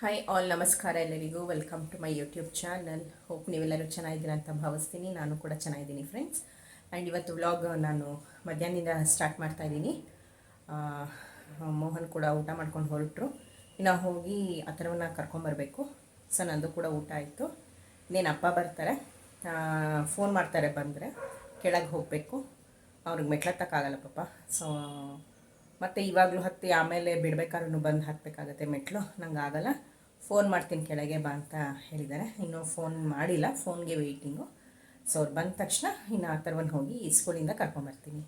Hi all, ನಮಸ್ಕಾರ ಎಲ್ಲರಿಗೂ. Welcome to my YouTube channel. Hope ನೀವೆಲ್ಲರೂ ಚೆನ್ನಾಗಿದ್ದೀರಾ ಅಂತ ಭಾವಿಸ್ತೀನಿ. ನಾನು ಕೂಡ ಚೆನ್ನಾಗಿದ್ದೀನಿ ಫ್ರೆಂಡ್ಸ್. ಆ್ಯಂಡ್ ಇವತ್ತು ವ್ಲಾಗ್ ನಾನು ಮಧ್ಯಾಹ್ನದಿಂದ ಸ್ಟಾರ್ಟ್ ಮಾಡ್ತಾಯಿದ್ದೀನಿ. ಮೋಹನ್ ಕೂಡ ಊಟ ಮಾಡ್ಕೊಂಡು ಹೊರಟರು. ಇನ್ನು ಹೋಗಿ ಅಥರ್ವನ್ನ ಕರ್ಕೊಂಬರಬೇಕು. ಸೊ ನಂದು ಕೂಡ ಊಟ ಆಯಿತು. ಇನ್ನೇನು ಅಪ್ಪ ಬರ್ತಾರೆ, ಫೋನ್ ಮಾಡ್ತಾರೆ, ಬಂದರೆ ಕೆಳಗೆ ಹೋಗಬೇಕು. ಅವ್ರಿಗೆ ಮೆಟ್ಲತ್ತಕ್ಕಾಗಲ್ಲ ಪಾಪ. ಸೊ ಮತ್ತು ಇವಾಗಲೂ ಹತ್ತಿ ಆಮೇಲೆ ಬಿಡಬೇಕಾದ್ರೂ ಬಂದು ಹತ್ತಬೇಕಾಗತ್ತೆ ಮೆಟ್ಲು. ನಂಗೆ ಆಗಲ್ಲ, ಫೋನ್ ಮಾಡ್ತೀನಿ ಕೆಳಗೆ ಬಾ ಅಂತ ಹೇಳಿದ್ದಾರೆ. ಇನ್ನೂ ಫೋನ್ ಮಾಡಿಲ್ಲ, ಫೋನ್ಗೆ ವೆಯ್ಟಿಂಗು. ಸೊ ಅವ್ರು ಬಂದ ತಕ್ಷಣ ಇನ್ನು ಅಥರ್ವನ್ನ ಹೋಗಿ ಸ್ಕೂಲಿಂದ ಕರ್ಕೊಂಬರ್ತೀನಿ.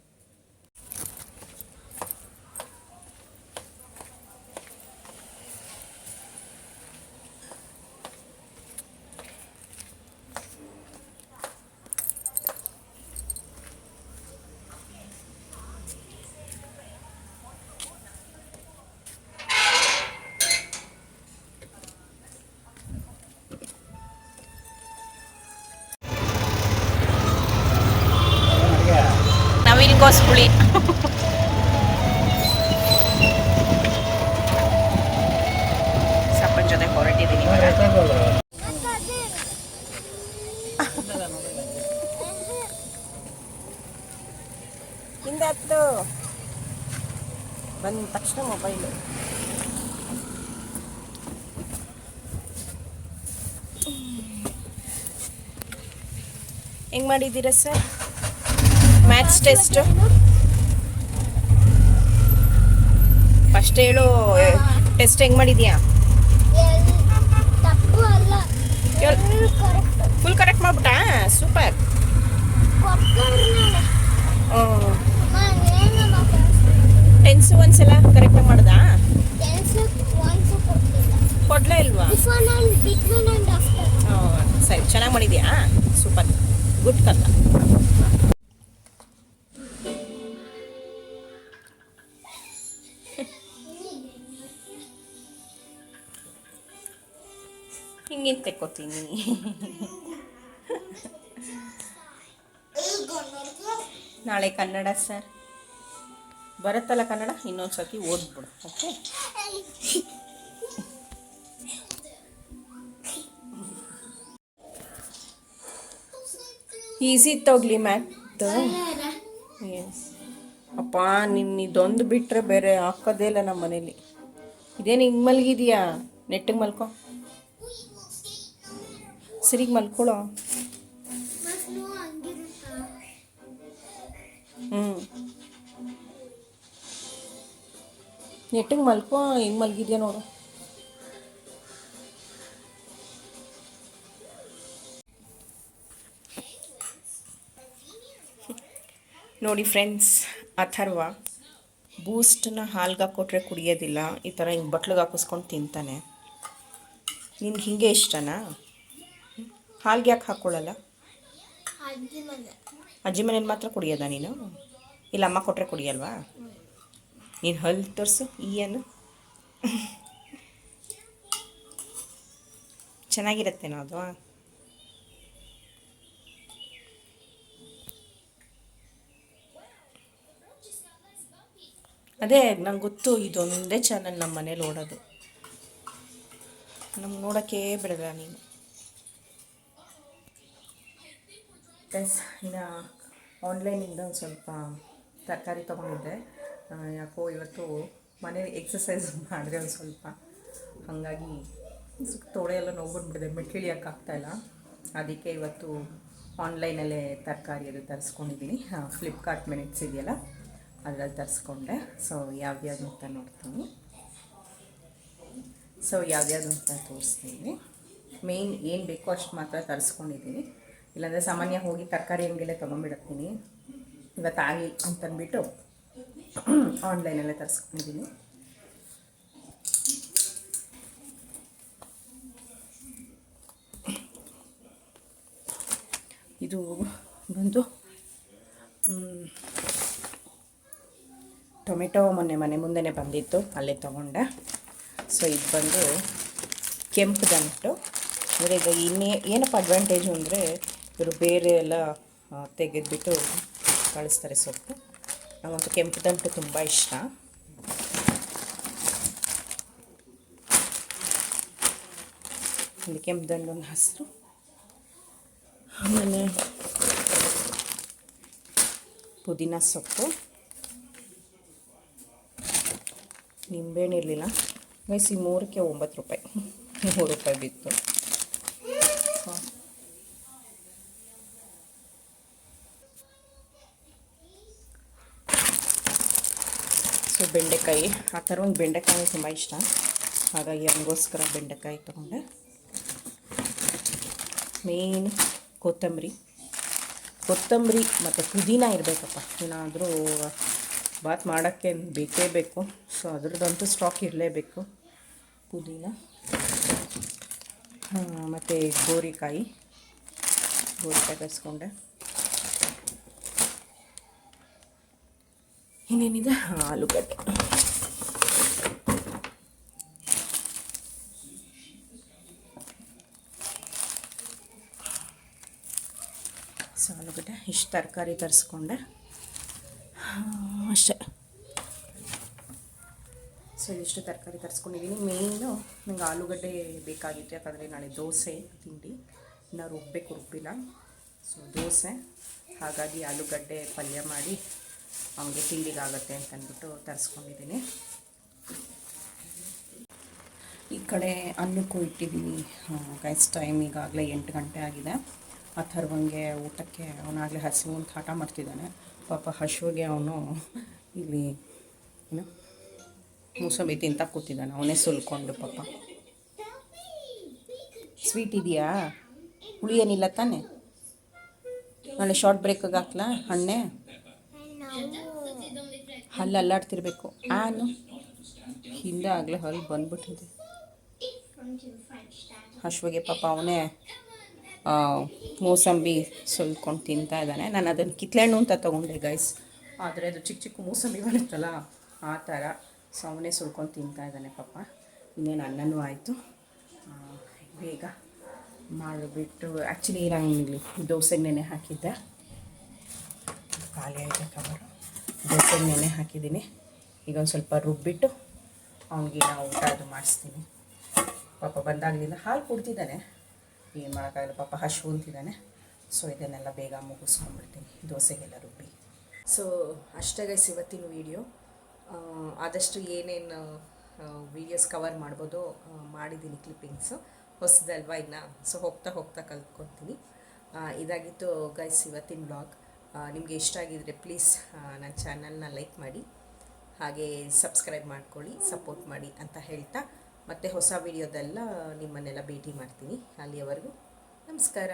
ನವಿಲ್ಗೋಸ್ಪುಳಿ ಸಪ್ಪನ ಜೊತೆ ಹೊರಟಿದ್ದೀನಿ. ಹಿಂದೆ ಹತ್ತು ಬಂದ ತಕ್ಷಣ ಮೊಬೈಲು. ಹೆಂಗೆ ಮಾಡಿದ್ದೀರಾ ಸರ್ ಮ್ಯಾಥ್ಸ್ ಟೆಸ್ಟ್? ಫಸ್ಟ್ ಹೇಳು, ಟೆಸ್ಟ್ ಹೆಂಗೆ ಮಾಡಿದ್ಯಾ? ಫುಲ್ ಕರೆಕ್ಟ್ ಮಾಡ್ಬಿಟ್ಟಾ? ಸೂಪರ್. ಟೆನ್ಸು ಒಂದ್ಸಲ ಕರೆಕ್ಟಾಗಿ ಮಾಡ್ದಾ? ಕೊಡ್ಲೇ ಇಲ್ವಾ? ಸರಿ, ಚೆನ್ನಾಗಿ ಮಾಡಿದ್ಯಾ? ಸೂಪರ್, ಗುಡ್ ಕಲ್ಲ. ಹಿಂಗೆ ತೆಕ್ಕೋತೀನಿ. ನಾಳೆ ಕನ್ನಡ ಸರ್ ಬರುತ್ತಲ್ಲ ಕನ್ನಡ, ಇನ್ನೊಂದು ಸರ್ತಿ ಓದ್ಬಿಡು. ಓಕೆ, ಈಸಿ ತೋಗ್ಲಿ ಮ್ಯಾಥ್. ಎಸ್ ಅಪ್ಪ, ನಿನ್ನ ಇದೊಂದು ಬಿಟ್ಟರೆ ಬೇರೆ ಹಾಕೋದೇ ಇಲ್ಲ ನಮ್ಮ ಮನೇಲಿ. ಇದೇನು ಹಿಂಗೆ ಮಲಗಿದೆಯಾ? ನೆಟ್ಟಿಗೆ ಮಲ್ಕೊ, ಸರಿಗೆ ಮಲ್ಕೊಳ್ಳೋ. ನೆಟ್ಟಿಗೆ ಮಲ್ಕೊ, ಹಿಂಗೆ ಮಲಗಿದ್ಯಾ ನೋಡು. ನೋಡಿ ಫ್ರೆಂಡ್ಸ್, ಅಥರ್ವ ಬೂಸ್ಟನ್ನ ಹಾಲ್ಗೆ ಹಾಕ್ಕೊಟ್ರೆ ಕುಡಿಯೋದಿಲ್ಲ. ಈ ಥರ ಹಿಂಗೆ ಬಟ್ಲಿಗೆ ಹಾಕಿಸ್ಕೊಂಡು ತಿಂತಾನೆ. ನಿನ್ಗೆ ಹಿಂಗೆ ಇಷ್ಟನಾ? ಹಾಲ್ಗೆ ಯಾಕೆ ಹಾಕ್ಕೊಳ್ಳಲ್ಲ? ಅಜ್ಜಿ ಮನೇಲಿ ಮಾತ್ರ ಕುಡಿಯೋದ ನೀನು? ಇಲ್ಲ ಅಮ್ಮ ಕೊಟ್ಟರೆ ಕುಡಿಯಲ್ವಾ? ನೀನು ಹಲ್ಲು ತೋರಿಸು, ಏನು ಚೆನ್ನಾಗಿರುತ್ತೇನೋ ಅದು. ಅದೇ ನಂಗೆ ಗೊತ್ತು, ಇದೊಂದೇ ಚಾನಲ್ ನಮ್ಮ ಮನೇಲಿ ಓಡೋದು. ನಮ್ಗೆ ನೋಡೋಕ್ಕೆ ಬಿಡಲ್ಲ ನೀನು. ಪ್ಲಸ್ ಇನ್ನು ಆನ್ಲೈನಿಂದ ಒಂದು ಸ್ವಲ್ಪ ತರಕಾರಿ ತೊಗೊಂಡಿದ್ದೆ. ಯಾಕೋ ಇವತ್ತು ಮನೇಲಿ ಎಕ್ಸಸೈಸ್ ಮಾಡಿದೆ ಒಂದು ಸ್ವಲ್ಪ, ಹಾಗಾಗಿ ತೊಡೆ ಎಲ್ಲ ನೋಡ್ಬಿಟ್ಬಿಟ್ಟಿದೆ, ಮೆಟ್ಟಿಳಿಯೋಕ್ಕಾಗ್ತಾಯಿಲ್ಲ. ಅದಕ್ಕೆ ಇವತ್ತು ಆನ್ಲೈನಲ್ಲೇ ತರಕಾರಿ ಅದು ತರಿಸ್ಕೊಂಡಿದ್ದೀನಿ. ಫ್ಲಿಪ್ಕಾರ್ಟ್ ಮಿನಿಟ್ಸ್ ಇದೆಯಲ್ಲ, ಅದರಲ್ಲಿ ತರಿಸ್ಕೊಂಡೆ. ಸೊ ಯಾವ್ದ್ಯಾವ್ದು ಅಂತ ನೋಡ್ತೀನಿ. ಸೊ ಯಾವ್ದ್ಯಾವ್ದು ಅಂತ ತೋರಿಸ್ತೀನಿ. ಮೇಯ್ನ್ ಏನು ಬೇಕೋ ಅಷ್ಟು ಮಾತ್ರ ತರಿಸ್ಕೊಂಡಿದ್ದೀನಿ. ಇಲ್ಲಾಂದರೆ ಸಾಮಾನ್ಯ ಹೋಗಿ ತರಕಾರಿ ಅಂಗಡಿಯಲ್ಲೇ ತೊಗೊಂಡ್ಬಿಡ್ತೀನಿ. ಇವತ್ತು ಆಗಲಿ ಅಂತಂದ್ಬಿಟ್ಟು ಆನ್ಲೈನಲ್ಲೇ ತರಿಸ್ಕೊಂಡಿದ್ದೀನಿ. ಇದು ಬಂದು ಟೊಮೆಟೊ ಮೊನ್ನೆ ಮನೆ ಮುಂದೆನೇ ಬಂದಿತ್ತು, ಅಲ್ಲೇ ತೊಗೊಂಡೆ. ಸೊ ಇದು ಬಂದು ಕೆಂಪು ದಂಟು. ಅಂದರೆ ಈಗ ಏನಪ್ಪ ಅಡ್ವಾಂಟೇಜು ಅಂದರೆ, ಇವರು ಬೇರೆ ಎಲ್ಲ ತೆಗೆದುಬಿಟ್ಟು ಕಳಿಸ್ತಾರೆ ಸೊಪ್ಪು. ನಮಗಂತೂ ಕೆಂಪು ದಂಟು ತುಂಬ ಇಷ್ಟ. ಇಲ್ಲಿ ಕೆಂಪುದಂಡನ ಹಸಿರು, ಆಮೇಲೆ ಪುದೀನ ಸೊಪ್ಪು, ನಿಂಬೆಹಣ್ಣು ಇರಲಿಲ್ಲ ಗೈಸ್. ಈ 3ಕ್ಕೆ 9 ರೂಪಾಯಿ, 3 ರೂಪಾಯಿ ಬಿತ್ತು. ಸೊ ಬೆಂಡೆಕಾಯಿ, ಆ ಥರ ಒಂದು ಬೆಂಡೆಕಾಯಿ ತುಂಬ ಇಷ್ಟ, ಹಾಗಾಗಿ ಹಂಗೋಸ್ಕರ ಬೆಂಡೆಕಾಯಿ ತೊಗೊಂಡೆ. ಮೇನ್ ಕೊತ್ತಂಬರಿ ಮತ್ತು ಪುದೀನ ಇರಬೇಕಪ್ಪ. ಏನಾದರೂ ಬಾತ್ ಮಾಡೋಕ್ಕೆ ಬೇಕೇ ಬೇಕು. ಸೊ ಅದ್ರದ್ದಂತೂ ಸ್ಟಾಕ್ ಇರಲೇಬೇಕು. ಪುದೀನ ಮತ್ತು ಗೋರಿಕಾಯಿ ತರಿಸ್ಕೊಂಡೆ. ಇನ್ನೇನಿದೆ, ಆಲೂಗಡ್ಡೆ. ಸೊ ಆಲೂಗಡ್ಡೆ ಇಷ್ಟು ತರಕಾರಿ ತರಿಸ್ಕೊಂಡೆ ಅಷ್ಟೇ. ಸೊ ಇಷ್ಟು ತರಕಾರಿ ತರಿಸ್ಕೊಂಡಿದ್ದೀನಿ. ಮೇಯ್ನು ನಂಗೆ ಆಲೂಗಡ್ಡೆ ಬೇಕಾಗಿತ್ತು, ಯಾಕಂದರೆ ನಾಳೆ ದೋಸೆ ತಿಂಡಿ, ಇನ್ನು ರುಬ್ಬಿಲ್ಲ. ಸೊ ದೋಸೆ, ಹಾಗಾಗಿ ಆಲೂಗಡ್ಡೆ ಪಲ್ಯ ಮಾಡಿ ಅವನಿಗೆ ತಿಂಡಿಗಾಗತ್ತೆ ಅಂತ ಅಂದ್ಬಿಟ್ಟು ತರಿಸ್ಕೊಂಡಿದ್ದೀನಿ. ಈ ಕಡೆ ಅನ್ನಕ್ಕೂ ಇಟ್ಟಿದ್ದೀನಿ ಗೈಸ್. ಟೈಮ್ ಈಗಾಗಲೇ 8 ಗಂಟೆ ಆಗಿದೆ. ಅಥರ್ವಂಗೆ ಊಟಕ್ಕೆ ಅವನಾಗಲೇ ಹಸಿವು ಅಂತ ಹಠ ಮಾಡ್ತಿದ್ದಾನೆ ಪಾಪ. ಹಸುವಿಗೆ ಅವನು ಇಲ್ಲಿ ಏನು ಮೂಸಂಬಿ ತಿಂತ ಕೂತಿದ್ದಾನೆ, ಅವನೇ ಸುಲ್ಕೊಂಡು ಪಾಪ. ಸ್ವೀಟ್ ಇದೆಯಾ? ಹುಳಿ ಏನಿಲ್ಲ ತಾನೆ? ನಾಳೆ ಶಾರ್ಟ್ ಬ್ರೇಕಿಗೆ ಹಾಕ್ಲಾ ಹಣ್ಣೆ? ಹಲ್ಲು ಅಲ್ಲಾಡ್ತಿರ್ಬೇಕು. ಆನು ಹಿಂದೆ ಆಗಲೇ ಹಲ್ಲು ಬಂದ್ಬಿಟ್ಟಿದೆ ಹಸುವಿಗೆ ಪಾಪ. ಅವನೇ ಮೂಸಂಬಿ ಸುಲ್ಕೊಂಡು ತಿಂತಾ ಇದ್ದಾನೆ. ನಾನು ಅದನ್ನು ಕಿತ್ಲೆಹಣ್ಣು ಅಂತ ತೊಗೊಂಡೆ ಗೈಸ್, ಆದರೆ ಅದು ಚಿಕ್ಕ ಚಿಕ್ಕ ಮೂಸಂಬಿ ಬರುತ್ತಲ್ಲ ಆ ಥರ. ಸೊ ಅವನೇ ಸುಲ್ಕೊಂಡು ತಿಂತಾ ಇದ್ದಾನೆ ಪಾಪ. ಇನ್ನೇನು ಅನ್ನನೂ ಆಯಿತು. ಬೇಗ ಮಾಡಿಬಿಟ್ಟು, ಆ್ಯಕ್ಚುಲಿ ನಾನು ಇಲ್ಲಿ ದೋಸೆಗೆ ನೆನೆ ಹಾಕಿದ್ದೆ, ಖಾಲಿ ಆಯಿತು ಕವರು. ದೋಸೆಗೆ ನೆನೆ ಹಾಕಿದ್ದೀನಿ. ಈಗ ಒಂದು ಸ್ವಲ್ಪ ರುಬ್ಬಿಟ್ಟು ಅವನಿಗೆ ನಾವು ಊಟ ಅದು ಮಾಡಿಸ್ತೀನಿ. ಪಾಪ ಬಂದಾಗಲಿಂದ ಹಾಲು ಕುಡ್ತಿದ್ದಾನೆ, ಏನು ಮಾಡೋಕ್ಕಾಗಲ್ಲ ಪಾಪ, ಹಶು ಅಂತಿದ್ದಾನೆ. ಸೊ ಇದನ್ನೆಲ್ಲ ಬೇಗ ಮುಗಿಸ್ಕೊಂಡ್ಬಿಡ್ತೀನಿ ದೋಸೆಗೆಲ್ಲ ರುಬ್ಬಿ. ಸೊ ಅಷ್ಟೇ ಗೈಸ್ ಇವತ್ತಿನ ವೀಡಿಯೋ. ಆದಷ್ಟು ಏನೇನು ವೀಡಿಯೋಸ್ ಕವರ್ ಮಾಡ್ಬೋದೋ ಮಾಡಿದ್ದೀನಿ ಕ್ಲಿಪ್ಪಿಂಗ್ಸು. ಹೊಸದಲ್ವಾ ಇನ್ನು, ಸೊ ಹೋಗ್ತಾ ಕಲ್ತ್ಕೊತೀನಿ. ಇದಾಗಿತ್ತು ಗೈಸ್ ಇವತ್ತಿನ ವ್ಲಾಗ್. ನಿಮಗೆ ಇಷ್ಟ ಆಗಿದರೆ ಪ್ಲೀಸ್ ನನ್ನ ಚಾನಲ್ನ ಲೈಕ್ ಮಾಡಿ, ಹಾಗೆ ಸಬ್ಸ್ಕ್ರೈಬ್ ಮಾಡ್ಕೊಳ್ಳಿ, ಸಪೋರ್ಟ್ ಮಾಡಿ ಅಂತ ಹೇಳ್ತಾ, ಮತ್ತು ಹೊಸ ವೀಡಿಯೋದೆಲ್ಲ ನಿಮ್ಮನ್ನೆಲ್ಲ ಭೇಟಿ ಮಾಡ್ತೀನಿ. ಅಲ್ಲಿಯವರೆಗೂ ನಮಸ್ಕಾರ.